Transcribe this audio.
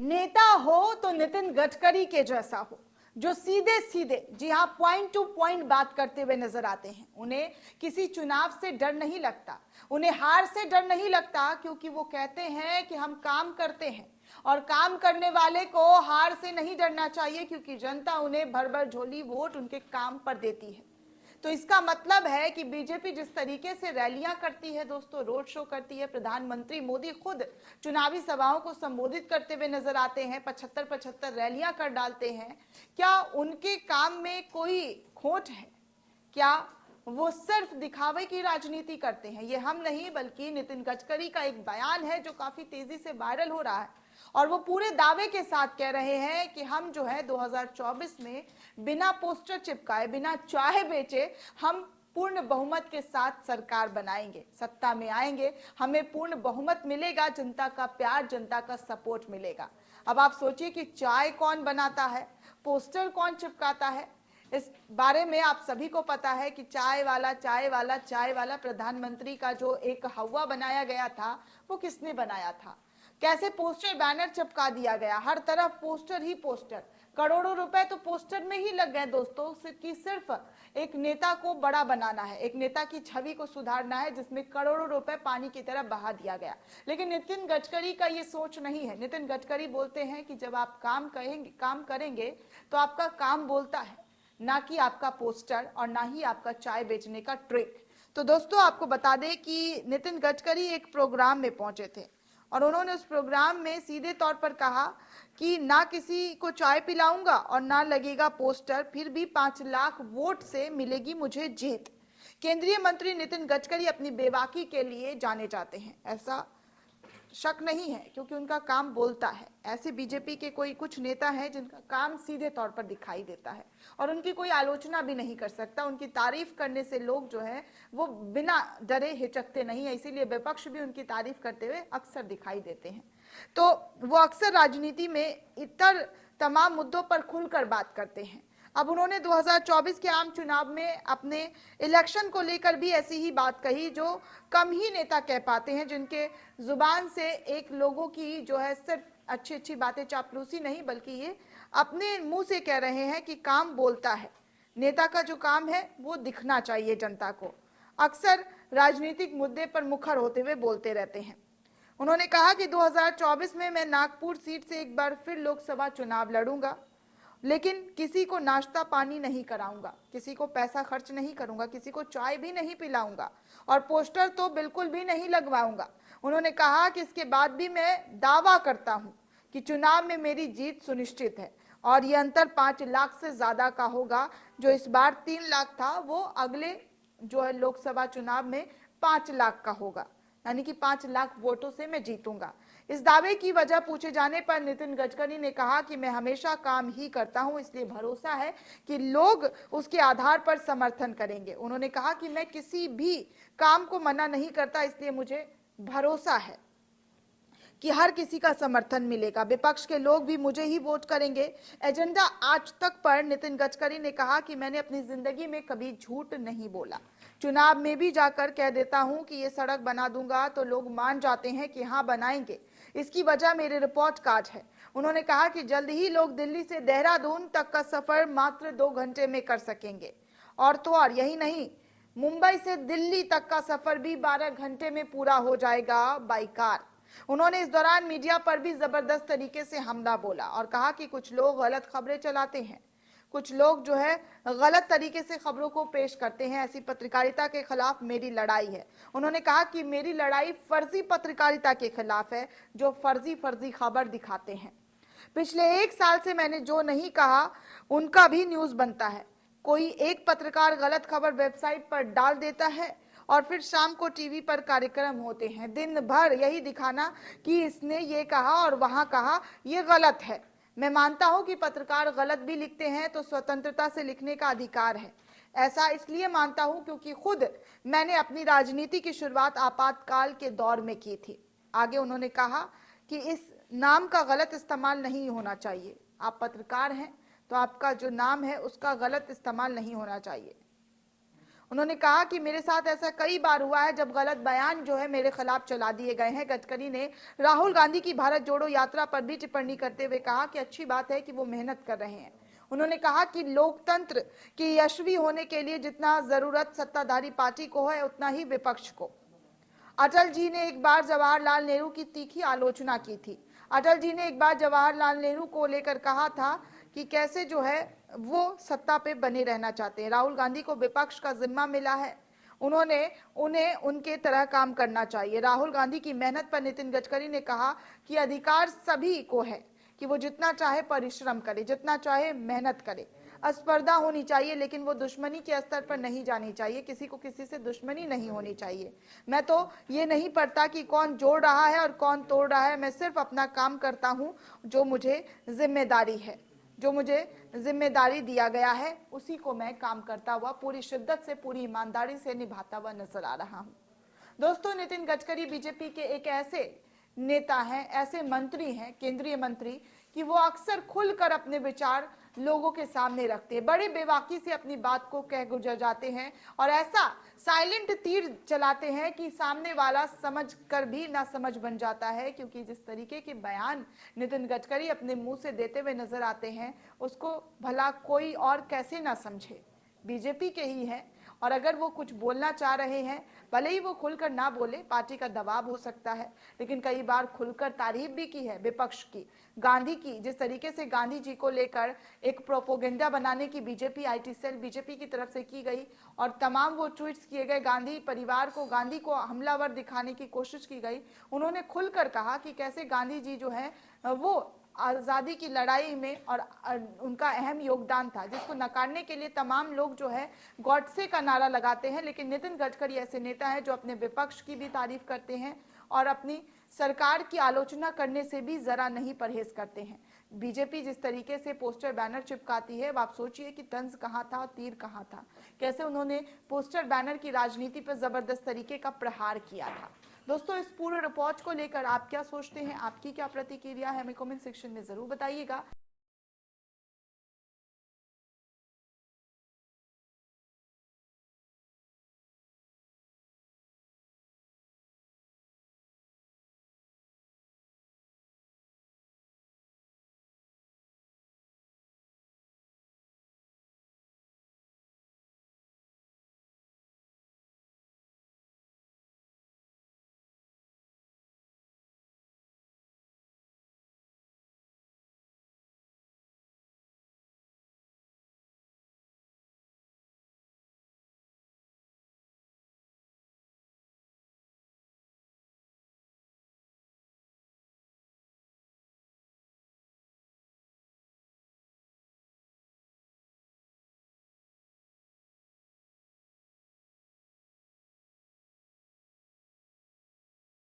नेता हो तो नितिन गडकरी के जैसा हो, जो सीधे सीधे, जी हाँ, पॉइंट टू पॉइंट बात करते हुए नजर आते हैं। उन्हें किसी चुनाव से डर नहीं लगता, उन्हें हार से डर नहीं लगता, क्योंकि वो कहते हैं कि हम काम करते हैं और काम करने वाले को हार से नहीं डरना चाहिए, क्योंकि जनता उन्हें भर भर झोली वोट उनके काम पर देती है। तो इसका मतलब है कि बीजेपी जिस तरीके से रैलियां करती है दोस्तों, रोड शो करती है, प्रधानमंत्री मोदी खुद चुनावी सभाओं को संबोधित करते हुए नजर आते हैं, 75-75 रैलियां कर डालते हैं। क्या उनके काम में कोई खोट है? क्या वो सिर्फ दिखावे की राजनीति करते हैं? ये हम नहीं, बल्कि नितिन गडकरी का एक बयान है जो काफी तेजी से वायरल हो रहा है, और वो पूरे दावे के साथ कह रहे हैं कि हम जो है 2024 में बिना पोस्टर चिपकाए, बिना चाय बेचे, हम पूर्ण बहुमत के साथ सरकार बनाएंगे, सत्ता में आएंगे, हमें पूर्ण बहुमत मिलेगा, जनता का प्यार, जनता का सपोर्ट मिलेगा। अब आप सोचिए कि चाय कौन बनाता है, पोस्टर कौन चिपकाता है? इस बारे में आप सभी को पता है कि चाय वाला चाय वाला चाय वाला प्रधानमंत्री का जो एक हवा बनाया गया था, वो किसने बनाया था? कैसे पोस्टर बैनर चिपका दिया गया, हर तरफ पोस्टर ही पोस्टर, करोड़ों रुपए तो पोस्टर में ही लग गए दोस्तों, कि सिर्फ एक नेता को बड़ा बनाना है, एक नेता की छवि को सुधारना है, जिसमें करोड़ों रुपए पानी की तरह बहा दिया गया। लेकिन नितिन गडकरी का ये सोच नहीं है। नितिन गडकरी बोलते हैं कि जब आप काम करेंगे तो आपका काम बोलता है, ना कि आपका पोस्टर और ना ही आपका चाय बेचने का ट्रिक। तो दोस्तों आपको बता दें कि नितिन गडकरी एक प्रोग्राम में पहुंचे थे, और उन्होंने उस प्रोग्राम में सीधे तौर पर कहा कि ना किसी को चाय पिलाऊंगा और ना लगेगा पोस्टर, फिर भी 5 लाख वोट से मिलेगी मुझे जीत। केंद्रीय मंत्री नितिन गडकरी अपनी बेबाकी के लिए जाने जाते हैं, ऐसा शक नहीं है, क्योंकि उनका काम बोलता है। ऐसे बीजेपी के कोई कुछ नेता हैं जिनका काम सीधे तौर पर दिखाई देता है, और उनकी कोई आलोचना भी नहीं कर सकता। उनकी तारीफ करने से लोग जो है वो बिना डरे हिचकते नहीं है, इसीलिए विपक्ष भी उनकी तारीफ करते हुए अक्सर दिखाई देते हैं। तो वो अक्सर राजनीति में इतर तमाम मुद्दों पर खुलकर बात करते हैं। अब उन्होंने 2024 के आम चुनाव में अपने इलेक्शन को लेकर भी ऐसी ही बात कही, जो कम ही नेता कह पाते हैं, जिनके जुबान से एक लोगों की जो है सिर्फ अच्छी अच्छी बातें, चापलूसी नहीं, बल्कि ये अपने मुंह से कह रहे हैं कि काम बोलता है। नेता का जो काम है वो दिखना चाहिए जनता को। अक्सर राजनीतिक मुद्दे पर मुखर होते हुए बोलते रहते हैं। उन्होंने कहा कि 2024 में मैं नागपुर सीट से एक बार फिर लोकसभा चुनाव लड़ूंगा, लेकिन किसी को नाश्ता पानी नहीं कराऊंगा, किसी को पैसा खर्च नहीं करूंगा, किसी को चाय भी नहीं पिलाऊंगा, और पोस्टर तो बिल्कुल भी नहीं लगवाऊंगा। उन्होंने कहा कि इसके बाद भी मैं दावा करता हूं कि चुनाव में मेरी जीत सुनिश्चित है, और ये अंतर 5 लाख से ज्यादा का होगा। जो इस बार 3 लाख था, वो अगले जो है लोकसभा चुनाव में 5 लाख का होगा, यानी कि 5 लाख वोटों से मैं जीतूंगा। इस दावे की वजह पूछे जाने पर नितिन गडकरी ने कहा कि मैं हमेशा काम ही करता हूं, इसलिए भरोसा है कि लोग उसके आधार पर समर्थन करेंगे। उन्होंने कहा कि मैं किसी भी काम को मना नहीं करता, इसलिए मुझे भरोसा है कि हर किसी का समर्थन मिलेगा, विपक्ष के लोग भी मुझे ही वोट करेंगे। एजेंडा आज तक पर नितिन गडकरी ने कहा कि मैंने अपनी जिंदगी में कभी झूठ नहीं बोला, चुनाव में भी जाकर कह देता हूं कि ये सड़क बना दूंगा तो लोग मान जाते हैं कि हाँ बनाएंगे, इसकी वजह मेरे रिपोर्ट कार्ड है। उन्होंने कहा कि जल्द ही लोग दिल्ली से देहरादून तक का सफर मात्र 2 घंटे में कर सकेंगे, और तो और यही नहीं, मुंबई से दिल्ली तक का सफर भी 12 घंटे में पूरा हो जाएगा बाई कार। उन्होंने इस दौरान मीडिया पर भी जबरदस्त तरीके से हमला बोला और कहा कि कुछ लोग गलत खबरें चलाते हैं, कुछ लोग जो है गलत तरीके से खबरों को पेश करते हैं, ऐसी पत्रकारिता के खिलाफ मेरी लड़ाई है। उन्होंने कहा कि मेरी लड़ाई फर्जी पत्रकारिता के खिलाफ है, जो फर्जी खबर दिखाते हैं। पिछले 1 साल से मैंने जो नहीं कहा उनका भी न्यूज बनता है। कोई एक पत्रकार गलत खबर वेबसाइट पर डाल देता है, और फिर शाम को टीवी पर कार्यक्रम होते हैं, दिन भर यही दिखाना कि इसने ये कहा और वहां कहा, ये गलत है। मैं मानता हूं कि पत्रकार गलत भी लिखते हैं तो स्वतंत्रता से लिखने का अधिकार है। ऐसा इसलिए मानता हूं क्योंकि खुद मैंने अपनी राजनीति की शुरुआत आपातकाल के दौर में की थी। आगे उन्होंने कहा कि इस नाम का गलत इस्तेमाल नहीं होना चाहिए। आप पत्रकार हैं तो आपका जो नाम है उसका गलत इस्तेमाल नहीं होना चाहिए। उन्होंने कहा कि मेरे साथ ऐसा कई बार हुआ है जब गलत बयान जो है मेरे खिलाफ चला दिए गए हैं। गडकरी ने राहुल गांधी की भारत जोड़ो यात्रा पर भी टिप्पणी करते हुए कहा कि अच्छी बात है कि वो मेहनत कर रहे हैं। उन्होंने कहा कि लोकतंत्र की यशस्वी होने के लिए जितना जरूरत सत्ताधारी पार्टी को है उतना ही विपक्ष को। अटल जी ने एक बार जवाहरलाल नेहरू की तीखी आलोचना की थी। अटल जी ने एक बार जवाहरलाल नेहरू को लेकर कहा था कि कैसे जो है वो सत्ता पे बने रहना चाहते हैं। राहुल गांधी को विपक्ष का जिम्मा मिला है, उन्हें उनके तरह काम करना चाहिए। राहुल गांधी की मेहनत पर नितिन गडकरी ने कहा कि अधिकार सभी को है कि वो जितना चाहे परिश्रम करे, जितना चाहे मेहनत करे। स्पर्धा होनी चाहिए लेकिन वो दुश्मनी के स्तर पर नहीं जानी चाहिए, किसी को किसी से दुश्मनी नहीं होनी चाहिए। मैं तो ये नहीं पढ़ता कि कौन जोड़ रहा है और कौन तोड़ रहा है, मैं सिर्फ अपना काम करता हूँ। जो मुझे जिम्मेदारी है, जो मुझे जिम्मेदारी दिया गया है, उसी को मैं काम करता हुआ पूरी शिद्दत से, पूरी ईमानदारी से निभाता हुआ नजर आ रहा हूँ। दोस्तों, नितिन गडकरी बीजेपी के एक ऐसे नेता हैं, ऐसे मंत्री हैं, केंद्रीय मंत्री, कि वो अक्सर खुलकर अपने विचार लोगों के सामने रखते हैं, बड़े बेबाकी से अपनी बात को कह गुजर जाते हैं और ऐसा साइलेंट तीर चलाते हैं कि सामने वाला समझ कर भी ना समझ बन जाता है। क्योंकि जिस तरीके के बयान नितिन गडकरी अपने मुंह से देते हुए नजर आते हैं उसको भला कोई और कैसे ना समझे। बीजेपी के ही हैं और अगर वो कुछ बोलना चाह रहे हैं, भले ही वो खुलकर ना बोले, पार्टी का दबाव हो सकता है, लेकिन कई बार खुलकर तारीफ भी की है विपक्ष की, गांधी की। जिस तरीके से गांधी जी को लेकर एक प्रोपोगेंडा बनाने की बीजेपी आईटी सेल बीजेपी की तरफ से की गई और तमाम वो ट्वीट्स किए गए, गांधी परिवार को, गांधी को हमलावर दिखाने की कोशिश की गई। उन्होंने खुलकर कहा कि कैसे गांधी जी जो है वो आज़ादी की लड़ाई में और उनका अहम योगदान था, जिसको नकारने के लिए तमाम लोग जो है गॉडसे का नारा लगाते हैं। लेकिन नितिन गडकरी ऐसे नेता हैं जो अपने विपक्ष की भी तारीफ करते हैं और अपनी सरकार की आलोचना करने से भी जरा नहीं परहेज करते हैं। बीजेपी जिस तरीके से पोस्टर बैनर चिपकाती है, आप सोचिए कि तंज कहाँ था, तीर कहाँ था, कैसे उन्होंने पोस्टर बैनर की राजनीति पर जबरदस्त तरीके का प्रहार किया था। दोस्तों, इस पूरे रिपोर्ट को लेकर आप क्या सोचते हैं, आपकी क्या प्रतिक्रिया है, हमें कमेंट सेक्शन में जरूर बताइएगा।